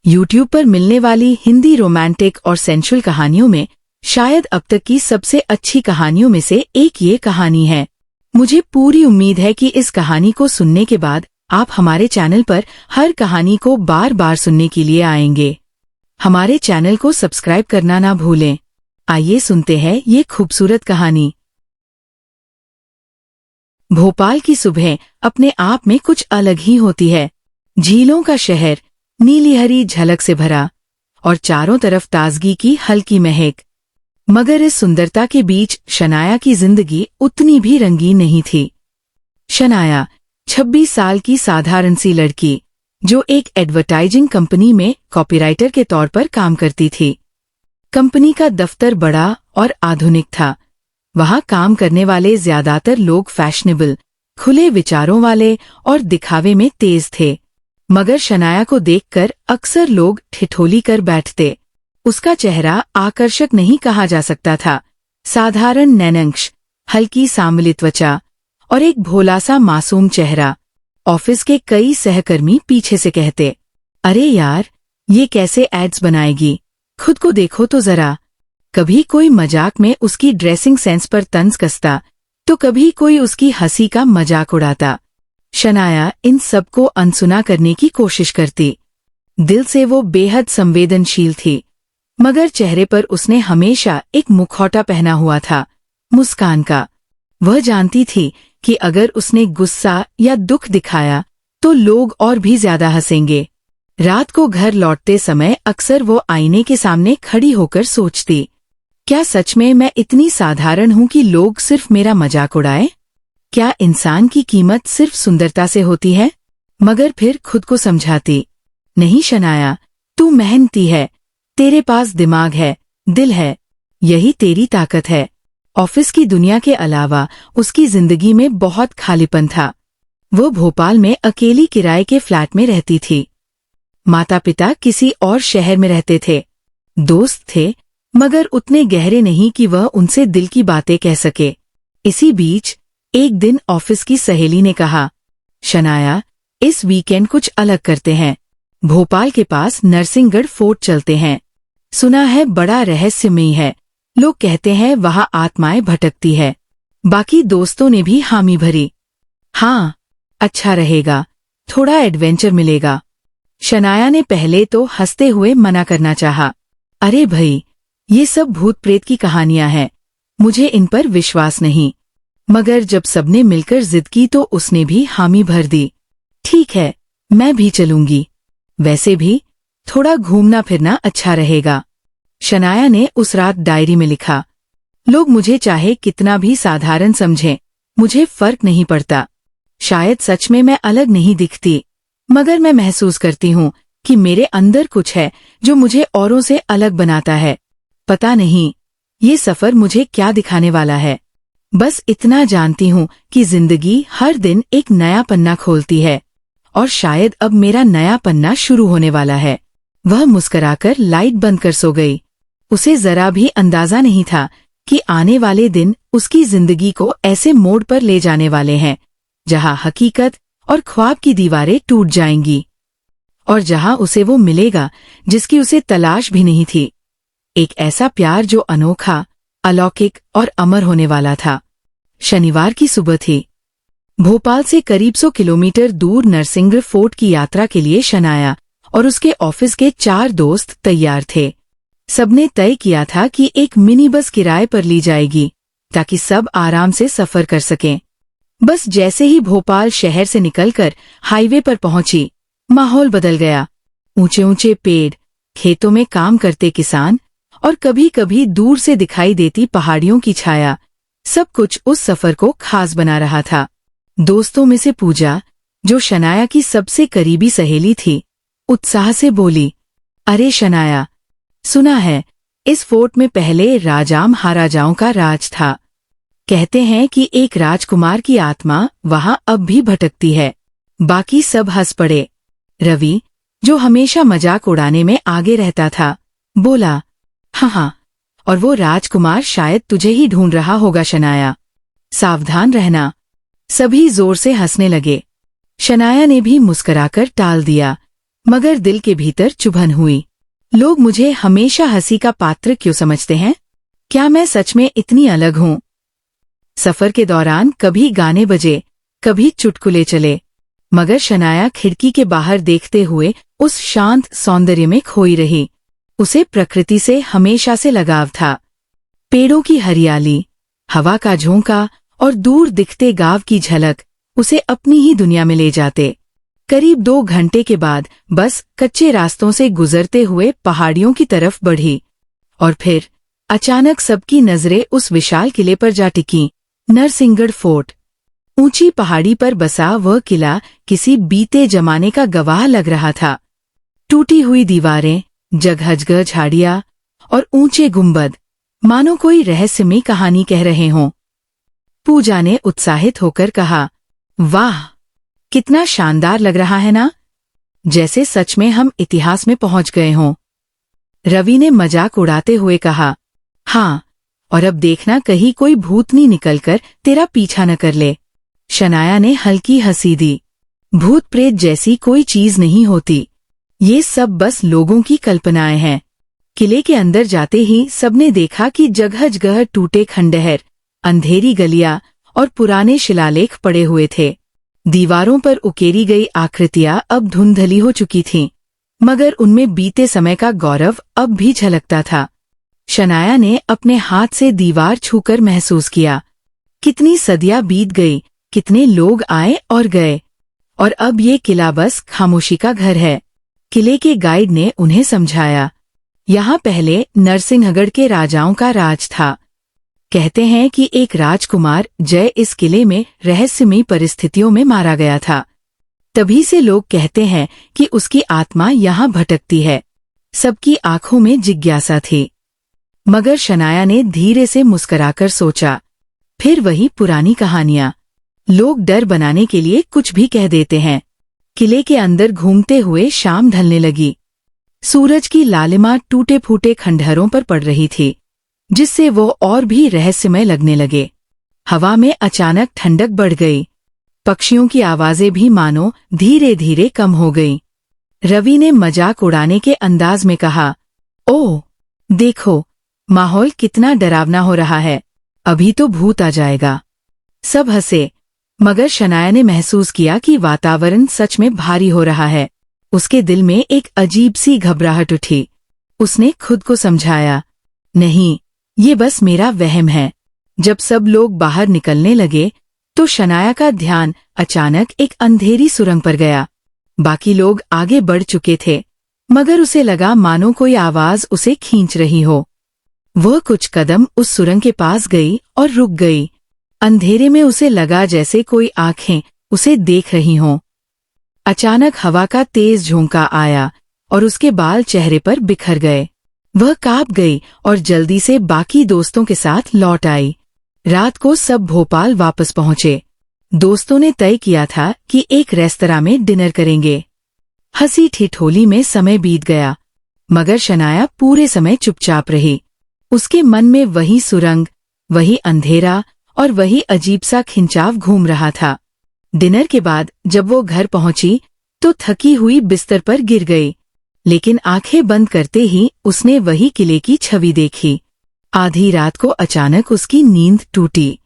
YouTube पर मिलने वाली हिंदी रोमांटिक और सेंशुअल कहानियों में शायद अब तक की सबसे अच्छी कहानियों में से एक ये कहानी है। मुझे पूरी उम्मीद है कि इस कहानी को सुनने के बाद आप हमारे चैनल पर हर कहानी को बार बार सुनने के लिए आएंगे। हमारे चैनल को सब्सक्राइब करना ना भूलें। आइए सुनते हैं ये खूबसूरत कहानी। भोपाल की सुबह अपने आप में कुछ अलग ही होती है। झीलों का शहर, नीली हरी झलक से भरा और चारों तरफ ताजगी की हल्की महक। मगर इस सुंदरता के बीच शनाया की जिंदगी उतनी भी रंगीन नहीं थी। शनाया 26 साल की साधारण सी लड़की, जो एक एडवर्टाइजिंग कंपनी में कॉपीराइटर के तौर पर काम करती थी। कंपनी का दफ्तर बड़ा और आधुनिक था। वहां काम करने वाले ज्यादातर लोग फैशनेबल, खुले विचारों वाले और दिखावे में तेज थे। मगर शनाया को देखकर अक्सर लोग ठिठोली कर बैठते। उसका चेहरा आकर्षक नहीं कहा जा सकता था। साधारण नैनंक्ष, हल्की सांवली त्वचा और एक भोला सा मासूम चेहरा। ऑफिस के कई सहकर्मी पीछे से कहते, अरे यार, ये कैसे एड्स बनाएगी, खुद को देखो तो जरा। कभी कोई मजाक में उसकी ड्रेसिंग सेंस पर तंज कसता, तो कभी कोई उसकी हंसी का मजाक उड़ाता। शनाया इन सबको अनसुना करने की कोशिश करती। दिल से वो बेहद संवेदनशील थी, मगर चेहरे पर उसने हमेशा एक मुखौटा पहना हुआ था, मुस्कान का। वह जानती थी कि अगर उसने गुस्सा या दुख दिखाया तो लोग और भी ज्यादा हंसेंगे। रात को घर लौटते समय अक्सर वो आईने के सामने खड़ी होकर सोचती, क्या सच में मैं इतनी साधारण हूं कि लोग सिर्फ मेरा मजाक उड़ाए? क्या इंसान की कीमत सिर्फ सुंदरता से होती है? मगर फिर खुद को समझाती, नहीं शनाया, तू मेहनती है, तेरे पास दिमाग है, दिल है, यही तेरी ताकत है। ऑफिस की दुनिया के अलावा उसकी जिंदगी में बहुत खालीपन था। वो भोपाल में अकेली किराए के फ्लैट में रहती थी। माता पिता किसी और शहर में रहते थे। दोस्त थे, मगर उतने गहरे नहीं कि वह उनसे दिल की बातें कह सके। इसी बीच एक दिन ऑफिस की सहेली ने कहा, शनाया, इस वीकेंड कुछ अलग करते हैं। भोपाल के पास नरसिंहगढ़ फोर्ट चलते हैं। सुना है बड़ा रहस्यमयी है, लोग कहते हैं वहां आत्माएं भटकती है। बाकी दोस्तों ने भी हामी भरी। हाँ, अच्छा रहेगा, थोड़ा एडवेंचर मिलेगा। शनाया ने पहले तो हंसते हुए मना करना चाहा, अरे भई, ये सब भूत प्रेत की कहानियां हैं, मुझे इन पर विश्वास नहीं। मगर जब सबने मिलकर जिद की तो उसने भी हामी भर दी। ठीक है, मैं भी चलूंगी, वैसे भी थोड़ा घूमना फिरना अच्छा रहेगा। शनाया ने उस रात डायरी में लिखा, लोग मुझे चाहे कितना भी साधारण समझें, मुझे फर्क नहीं पड़ता। शायद सच में मैं अलग नहीं दिखती, मगर मैं महसूस करती हूँ कि मेरे अंदर कुछ है जो मुझे औरों से अलग बनाता है। पता नहीं ये सफर मुझे क्या दिखाने वाला है। बस इतना जानती हूँ कि जिंदगी हर दिन एक नया पन्ना खोलती है, और शायद अब मेरा नया पन्ना शुरू होने वाला है। वह मुस्कुराकर लाइट बंद कर सो गई। उसे जरा भी अंदाजा नहीं था कि आने वाले दिन उसकी जिंदगी को ऐसे मोड़ पर ले जाने वाले हैं, जहाँ हकीकत और ख्वाब की दीवारें टूट जाएंगी, और जहाँ उसे वो मिलेगा जिसकी उसे तलाश भी नहीं थी। एक ऐसा प्यार जो अनोखा, अलौकिक और अमर होने वाला था। शनिवार की सुबह थी। भोपाल से करीब 100 किलोमीटर दूर नरसिंहगढ़ फोर्ट की यात्रा के लिए शनाया और उसके ऑफिस के 4 दोस्त तैयार थे। सबने तय किया था कि एक मिनी बस किराए पर ली जाएगी, ताकि सब आराम से सफर कर सकें। बस जैसे ही भोपाल शहर से निकलकर हाईवे पर पहुंची, माहौल बदल गया। ऊंचे ऊंचे पेड़, खेतों में काम करते किसान और कभी कभी दूर से दिखाई देती पहाड़ियों की छाया, सब कुछ उस सफर को खास बना रहा था। दोस्तों में से पूजा, जो शनाया की सबसे करीबी सहेली थी, उत्साह से बोली, अरे शनाया, सुना है इस फोर्ट में पहले राजा महाराजाओं का राज था। कहते हैं कि एक राजकुमार की आत्मा वहां अब भी भटकती है। बाकी सब हंस पड़े। रवि, जो हमेशा मजाक उड़ाने में आगे रहता था, बोला, हाँ, और वो राजकुमार शायद तुझे ही ढूंढ रहा होगा शनाया, सावधान रहना। सभी जोर से हंसने लगे। शनाया ने भी मुस्कुराकर टाल दिया, मगर दिल के भीतर चुभन हुई। लोग मुझे हमेशा हंसी का पात्र क्यों समझते हैं? क्या मैं सच में इतनी अलग हूं? सफर के दौरान कभी गाने बजे, कभी चुटकुले चले, मगर शनाया खिड़की के बाहर देखते हुए उस शांत सौंदर्य में खोई रही। उसे प्रकृति से हमेशा से लगाव था। पेड़ों की हरियाली, हवा का झोंका और दूर दिखते गांव की झलक उसे अपनी ही दुनिया में ले जाते। करीब 2 घंटे के बाद बस कच्चे रास्तों से गुजरते हुए पहाड़ियों की तरफ बढ़ी और फिर अचानक सबकी नजरें उस विशाल किले पर जा टिकीं, नरसिंहगढ़ फोर्ट। ऊंची पहाड़ी पर बसा वह किला किसी बीते जमाने का गवाह लग रहा था। टूटी हुई दीवारें, जगह-जगह झाड़ियां और ऊंचे गुंबद, मानो कोई रहस्यमयी कहानी कह रहे हों। पूजा ने उत्साहित होकर कहा, वाह, कितना शानदार लग रहा है ना, जैसे सच में हम इतिहास में पहुंच गए हों। रवि ने मजाक उड़ाते हुए कहा, हाँ, और अब देखना कहीं कोई भूतनी निकलकर तेरा पीछा न कर ले। शनाया ने हल्की हंसी दी। भूत प्रेत जैसी कोई चीज नहीं होती, ये सब बस लोगों की कल्पनाएं हैं। किले के अंदर जाते ही सबने देखा कि जगह जगह टूटे खंडहर, अंधेरी गलियां और पुराने शिलालेख पड़े हुए थे। दीवारों पर उकेरी गई आकृतियां अब धुंधली हो चुकी थीं, मगर उनमें बीते समय का गौरव अब भी झलकता था। शनाया ने अपने हाथ से दीवार छूकर महसूस किया, कितनी सदियां बीत गई, कितने लोग आए और गए, और अब ये किला बस खामोशी का घर है। किले के गाइड ने उन्हें समझाया, यहाँ पहले नरसिंहगढ़ के राजाओं का राज था। कहते हैं कि एक राजकुमार जय इस किले में रहस्यमयी परिस्थितियों में मारा गया था। तभी से लोग कहते हैं कि उसकी आत्मा यहाँ भटकती है। सबकी आंखों में जिज्ञासा थी, मगर शनाया ने धीरे से मुस्कुराकर सोचा, फिर वही पुरानी कहानियां। लोग डर बनाने के लिए कुछ भी कह देते हैं। किले के अंदर घूमते हुए शाम ढलने लगी। सूरज की लालिमा टूटे फूटे खंडहरों पर पड़ रही थी, जिससे वो और भी रहस्यमय लगने लगे। हवा में अचानक ठंडक बढ़ गई। पक्षियों की आवाजें भी मानो धीरे धीरे कम हो गईं। रवि ने मजाक उड़ाने के अंदाज में कहा, ओह, देखो, माहौल कितना डरावना हो रहा है, अभी तो भूत आ जाएगा। सब हंसे, मगर शनाया ने महसूस किया कि वातावरण सच में भारी हो रहा है। उसके दिल में एक अजीब सी घबराहट उठी। उसने खुद को समझाया, नहीं, ये बस मेरा वहम है। जब सब लोग बाहर निकलने लगे तो शनाया का ध्यान अचानक एक अंधेरी सुरंग पर गया। बाकी लोग आगे बढ़ चुके थे, मगर उसे लगा मानो कोई आवाज उसे खींच रही हो। वह कुछ कदम उस सुरंग के पास गई और रुक गई। अंधेरे में उसे लगा जैसे कोई आंखें उसे देख रही हों। अचानक हवा का तेज झोंका आया और उसके बाल चेहरे पर बिखर गए। वह कांप गई और जल्दी से बाकी दोस्तों के साथ लौट आई। रात को सब भोपाल वापस पहुंचे। दोस्तों ने तय किया था कि एक रेस्तरां में डिनर करेंगे। हंसी ठिठोली में समय बीत गया, मगर शनाया पूरे समय चुपचाप रही। उसके मन में वही सुरंग, वही अंधेरा और वही अजीब सा खिंचाव घूम रहा था। डिनर के बाद जब वो घर पहुंची तो थकी हुई बिस्तर पर गिर गई, लेकिन आंखें बंद करते ही उसने वही किले की छवि देखी। आधी रात को अचानक उसकी नींद टूटी।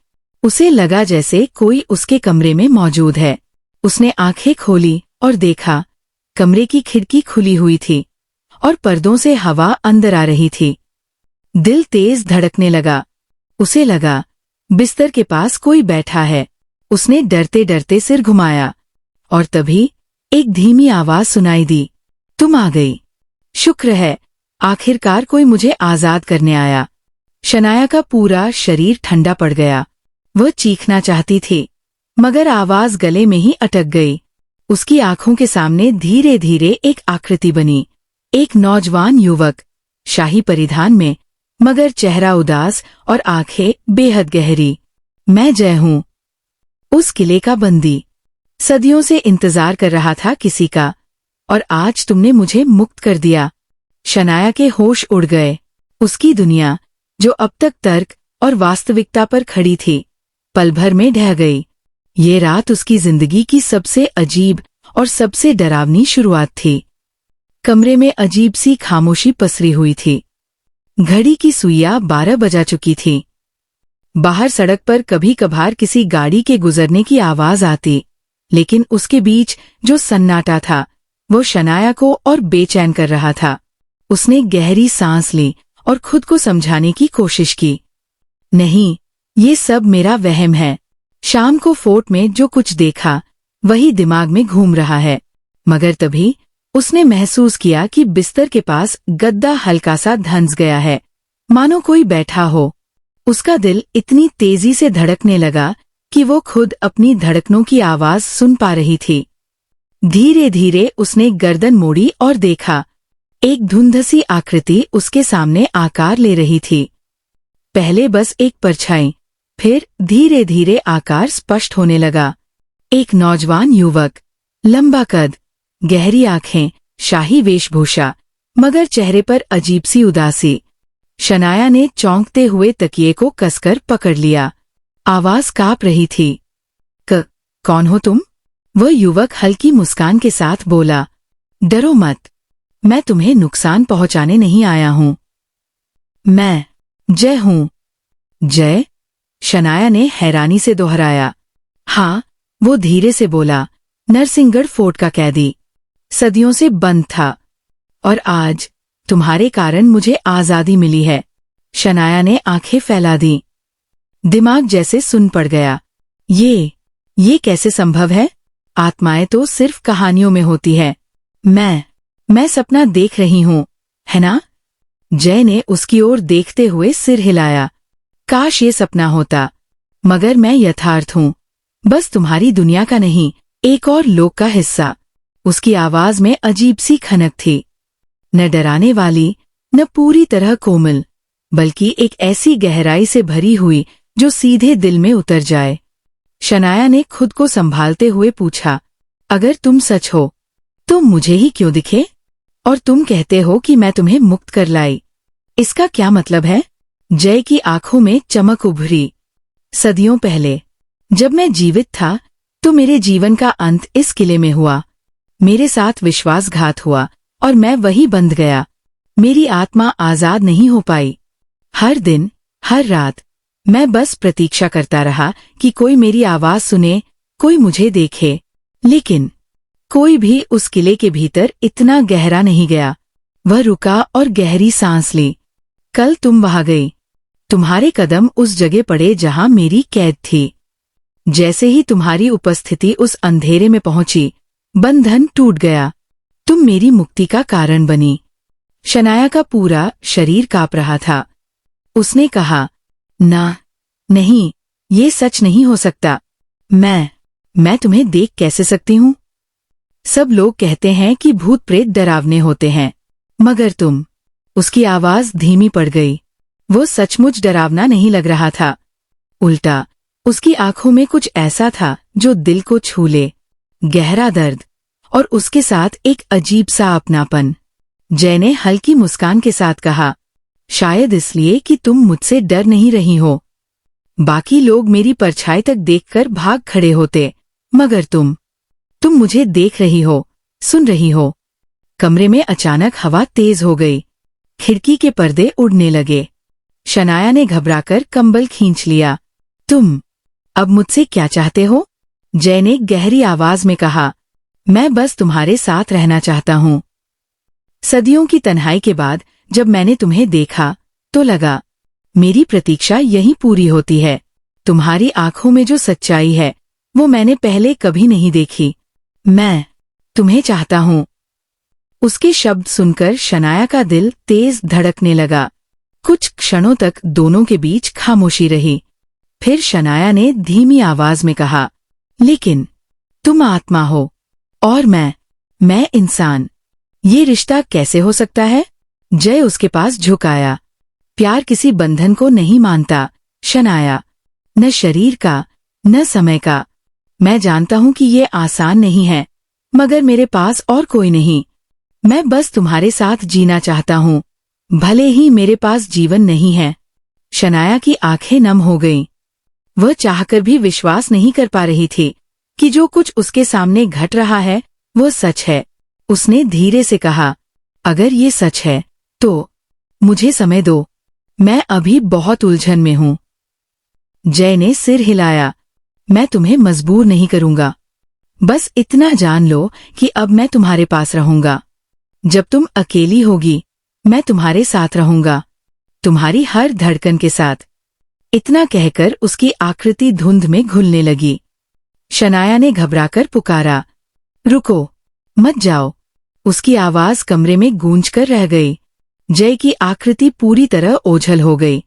उसे लगा जैसे कोई उसके कमरे में मौजूद है। उसने आंखें खोली और देखा, कमरे की खिड़की खुली हुई थी और पर्दों से हवा अंदर आ रही थी। दिल तेज धड़कने लगा। उसे लगा बिस्तर के पास कोई बैठा है। उसने डरते डरते सिर घुमाया और तभी एक धीमी आवाज सुनाई दी, तुम आ गई। शुक्र है, आखिरकार कोई मुझे आजाद करने आया। शनाया का पूरा शरीर ठंडा पड़ गया। वह चीखना चाहती थी, मगर आवाज गले में ही अटक गई। उसकी आंखों के सामने धीरे धीरे एक आकृति बनी। एक नौजवान युवक, शाही परिधान में, मगर चेहरा उदास और आंखें बेहद गहरी। मैं जय हूं, उस किले का बंदी। सदियों से इंतजार कर रहा था किसी का, और आज तुमने मुझे मुक्त कर दिया। शनाया के होश उड़ गए। उसकी दुनिया, जो अब तक तर्क और वास्तविकता पर खड़ी थी, पल भर में ढह गई। ये रात उसकी जिंदगी की सबसे अजीब और सबसे डरावनी शुरुआत थी। कमरे में अजीब सी खामोशी पसरी हुई थी। घड़ी की सुइयां 12 बजा चुकी थी। बाहर सड़क पर कभी कभार किसी गाड़ी के गुजरने की आवाज आती, लेकिन उसके बीच जो सन्नाटा था वो शनाया को और बेचैन कर रहा था। उसने गहरी सांस ली और खुद को समझाने की कोशिश की। नहीं, ये सब मेरा वहम है। शाम को फोर्ट में जो कुछ देखा वही दिमाग में घूम रहा है। मगर तभी उसने महसूस किया कि बिस्तर के पास गद्दा हल्का सा धंस गया है, मानो कोई बैठा हो। उसका दिल इतनी तेजी से धड़कने लगा कि वो खुद अपनी धड़कनों की आवाज सुन पा रही थी। धीरे धीरे उसने गर्दन मोड़ी और देखा, एक धुंधसी आकृति उसके सामने आकार ले रही थी। पहले बस एक परछाई, फिर धीरे धीरे आकार स्पष्ट होने लगा। एक नौजवान युवक, लंबा कद, गहरी आंखें, शाही वेशभूषा, मगर चेहरे पर अजीब सी उदासी। शनाया ने चौंकते हुए तकिए को कसकर पकड़ लिया। आवाज कांप रही थी। कौन हो तुम? वह युवक हल्की मुस्कान के साथ बोला। डरो मत, मैं तुम्हें नुकसान पहुंचाने नहीं आया हूं। मैं जय हूं। जय? शनाया ने हैरानी से दोहराया। हाँ, वो धीरे से बोला, नरसिंहगढ़ फोर्ट का कैदी, सदियों से बंद था, और आज तुम्हारे कारण मुझे आजादी मिली है। शनाया ने आंखें फैला दी। दिमाग जैसे सुन पड़ गया। ये कैसे संभव है? आत्माएं तो सिर्फ कहानियों में होती है। मैं सपना देख रही हूं, है ना? जय ने उसकी ओर देखते हुए सिर हिलाया। काश ये सपना होता, मगर मैं यथार्थ हूं, बस तुम्हारी दुनिया का नहीं, एक और लोक का हिस्सा। उसकी आवाज में अजीब सी खनक थी, न डराने वाली, न पूरी तरह कोमल, बल्कि एक ऐसी गहराई से भरी हुई जो सीधे दिल में उतर जाए। शनाया ने खुद को संभालते हुए पूछा, अगर तुम सच हो तो मुझे ही क्यों दिखे? और तुम कहते हो कि मैं तुम्हें मुक्त कर लाई, इसका क्या मतलब है? जय की आंखों में चमक उभरी। सदियों पहले जब मैं जीवित था तो मेरे जीवन का अंत इस किले में हुआ। मेरे साथ विश्वासघात हुआ और मैं वही बंध गया। मेरी आत्मा आजाद नहीं हो पाई। हर दिन, हर रात मैं बस प्रतीक्षा करता रहा कि कोई मेरी आवाज सुने, कोई मुझे देखे, लेकिन कोई भी उस किले के भीतर इतना गहरा नहीं गया। वह रुका और गहरी सांस ली। कल तुम वहां गई, तुम्हारे कदम उस जगह पड़े जहां मेरी कैद थी। जैसे ही तुम्हारी उपस्थिति उस अंधेरे में पहुंची, बंधन टूट गया। तुम मेरी मुक्ति का कारण बनी। शनाया का पूरा शरीर कांप रहा था। उसने कहा, नहीं, ये सच नहीं हो सकता। मैं तुम्हें देख कैसे सकती हूँ? सब लोग कहते हैं कि भूत प्रेत डरावने होते हैं, मगर तुम। उसकी आवाज धीमी पड़ गई। वो सचमुच डरावना नहीं लग रहा था। उल्टा, उसकी आंखों में कुछ ऐसा था जो दिल को छू ले, गहरा दर्द, और उसके साथ एक अजीब सा अपनापन। जय ने हल्की मुस्कान के साथ कहा, शायद इसलिए कि तुम मुझसे डर नहीं रही हो। बाकी लोग मेरी परछाई तक देखकर भाग खड़े होते, मगर तुम मुझे देख रही हो, सुन रही हो। कमरे में अचानक हवा तेज हो गई। खिड़की के पर्दे उड़ने लगे। शनाया ने घबराकर कंबल खींच लिया। तुम अब मुझसे क्या चाहते हो? जय ने गहरी आवाज में कहा, मैं बस तुम्हारे साथ रहना चाहता हूं। सदियों की तन्हाई के बाद जब मैंने तुम्हें देखा तो लगा, मेरी प्रतीक्षा यहीं पूरी होती है। तुम्हारी आंखों में जो सच्चाई है वो मैंने पहले कभी नहीं देखी। मैं तुम्हें चाहता हूं। उसके शब्द सुनकर शनाया का दिल तेज धड़कने लगा। कुछ क्षणों तक दोनों के बीच खामोशी रही। फिर शनाया ने धीमी आवाज में कहा, लेकिन तुम आत्मा हो और मैं इंसान। ये रिश्ता कैसे हो सकता है? जय उसके पास झुकाया। प्यार किसी बंधन को नहीं मानता शनाया, न शरीर का, न समय का। मैं जानता हूं कि ये आसान नहीं है, मगर मेरे पास और कोई नहीं। मैं बस तुम्हारे साथ जीना चाहता हूं, भले ही मेरे पास जीवन नहीं है। शनाया की आंखें नम हो गईं। वह चाहकर भी विश्वास नहीं कर पा रही थी कि जो कुछ उसके सामने घट रहा है वो सच है। उसने धीरे से कहा, अगर ये सच है तो मुझे समय दो, मैं अभी बहुत उलझन में हूं। जय ने सिर हिलाया। मैं तुम्हें मजबूर नहीं करूंगा, बस इतना जान लो कि अब मैं तुम्हारे पास रहूंगा। जब तुम अकेली होगी मैं तुम्हारे साथ रहूंगा, तुम्हारी हर धड़कन के साथ। इतना कहकर उसकी आकृति धुंध में घुलने लगी। शनाया ने घबराकर पुकारा, रुको, मत जाओ। उसकी आवाज कमरे में गूंजकर रह गई। जय की आकृति पूरी तरह ओझल हो गई,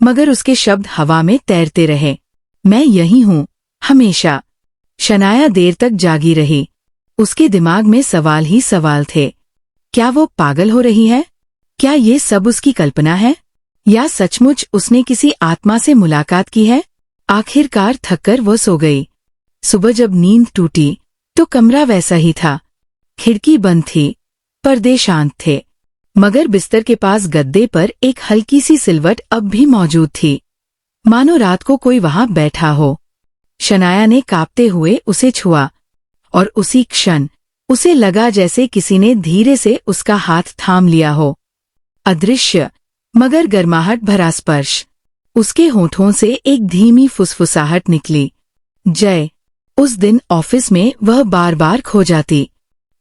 मगर उसके शब्द हवा में तैरते रहे। मैं यही हूं, हमेशा। शनाया देर तक जागी रही। उसके दिमाग में सवाल ही सवाल थे। क्या वो पागल हो रही है? क्या ये सब उसकी कल्पना है, या सचमुच उसने किसी आत्मा से मुलाकात की है? आखिरकार थककर वो सो गई। सुबह जब नींद टूटी तो कमरा वैसा ही था। खिड़की बंद थी, पर्दे शांत थे, मगर बिस्तर के पास गद्दे पर एक हल्की सी सिलवट अब भी मौजूद थी, मानो रात को कोई वहां बैठा हो। शनाया ने कांपते हुए उसे छुआ, और उसी क्षण उसे लगा जैसे किसी ने धीरे से उसका हाथ थाम लिया हो। अदृश्य मगर गर्माहट भरा स्पर्श। उसके होठों से एक धीमी फुसफुसाहट निकली। जय। उस दिन ऑफिस में वह बार बार खो जाती।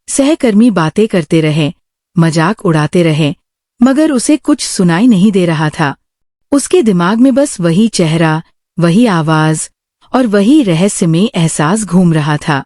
सहकर्मी बातें करते रहे, मजाक उड़ाते रहे, मगर उसे कुछ सुनाई नहीं दे रहा था। उसके दिमाग में बस वही चेहरा, वही आवाज और वही रहस्यमय एहसास घूम रहा था।